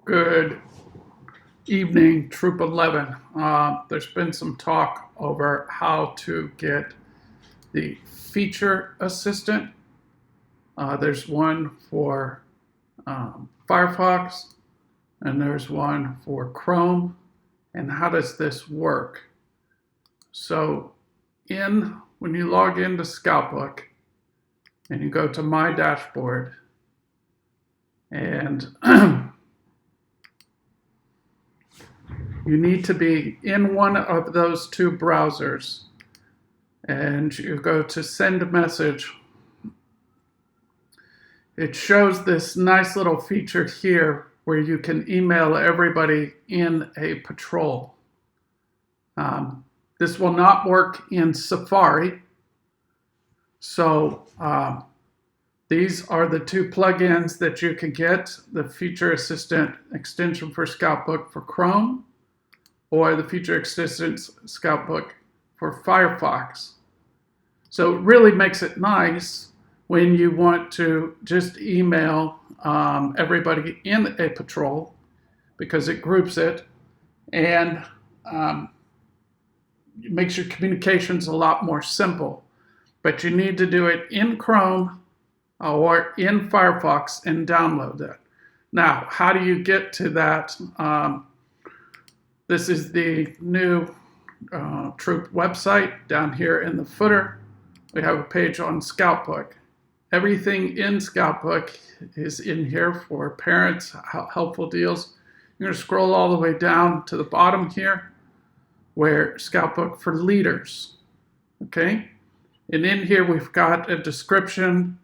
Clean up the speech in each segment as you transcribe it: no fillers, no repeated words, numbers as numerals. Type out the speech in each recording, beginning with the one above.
Good evening, Troop 11. There's been some talk over how to get the feature assistant. There's one for Firefox, and there's one for Chrome. And how does this work? So when you log into Scoutbook and you go to My Dashboard, and you need to be in one of those two browsers, and you go to Send a Message. It shows this nice little feature here where you can email everybody in a patrol. This will not work in Safari. So these are the two plugins that you can get: the Feature Assistant extension for Scoutbook for Chrome, or the Feature Assistant Scoutbook for Firefox. So it really makes it nice when you want to just email everybody in a patrol, because it groups it and it makes your communications a lot more simple. But you need to do it in Chrome or in Firefox and download that. Now, how do you get to that? This is the new Troop website. Down here in the footer, we have a page on Scoutbook. Everything in Scoutbook is in here for parents, helpful deals. You're going to scroll all the way down to the bottom here, where Scoutbook for leaders. Okay? And in here, we've got a description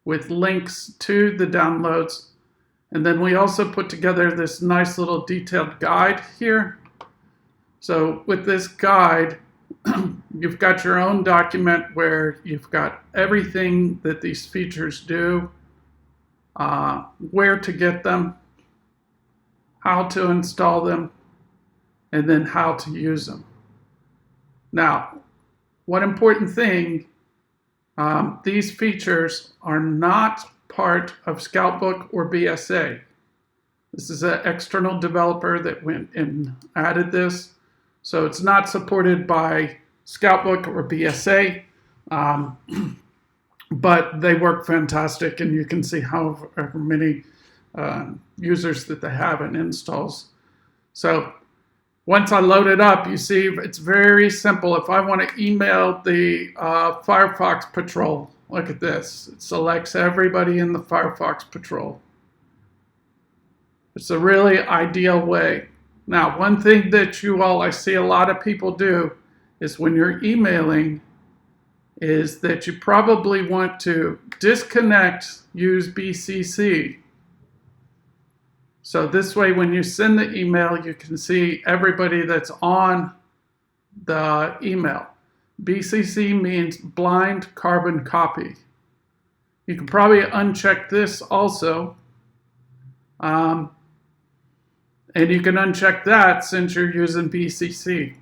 with links to the downloads. And then we also put together this nice little detailed guide here. So with this guide, you've got your own document where you've got everything that these features do, where to get them, how to install them, and then how to use them. Now, one important thing, these features are not part of Scoutbook or BSA. This is an external developer that went and added this. So it's not supported by Scoutbook or BSA, but they work fantastic, and you can see however many users that they have and installs. So once I load it up, you see it's very simple. If I want to email the Firefox patrol, look at this. It selects everybody in the Firefox patrol. It's a really ideal way. Now, one thing that I see a lot of people do is when you're emailing is that you probably want to disconnect, use BCC. So this way, when you send the email, you can see everybody that's on the email. BCC means blind carbon copy. You can probably uncheck this also. And you can uncheck that since you're using BCC,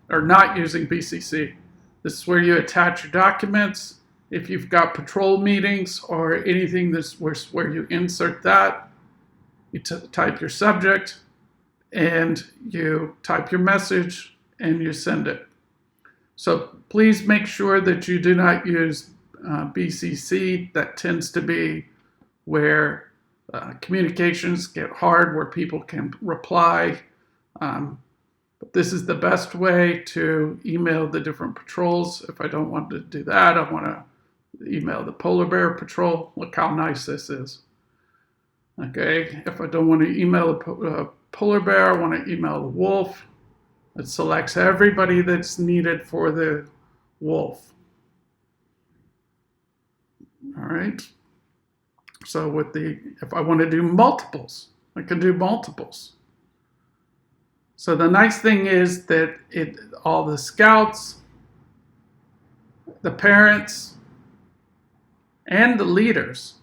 or not using BCC. This is where you attach your documents. If you've got patrol meetings or anything that's where you insert that, you type your subject and you type your message and you send it. So please make sure that you do not use BCC. That tends to be where communications get hard, where people can reply. But this is the best way to email the different patrols. If I don't want to do that, I want to email the polar bear patrol. Look how nice this is. Okay, if I don't want to email a polar bear, I want to email the wolf. It selects everybody that's needed for the wolf. All right. So if I want to do multiples, I can do multiples. So the nice thing is that all the scouts, the parents, and the leaders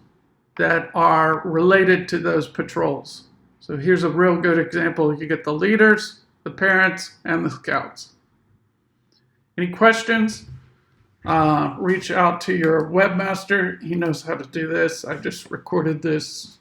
that are related to those patrols. So here's a real good example. You get the leaders, the parents, and the scouts. Any questions? Reach out to your webmaster. He knows how to do this. I just recorded this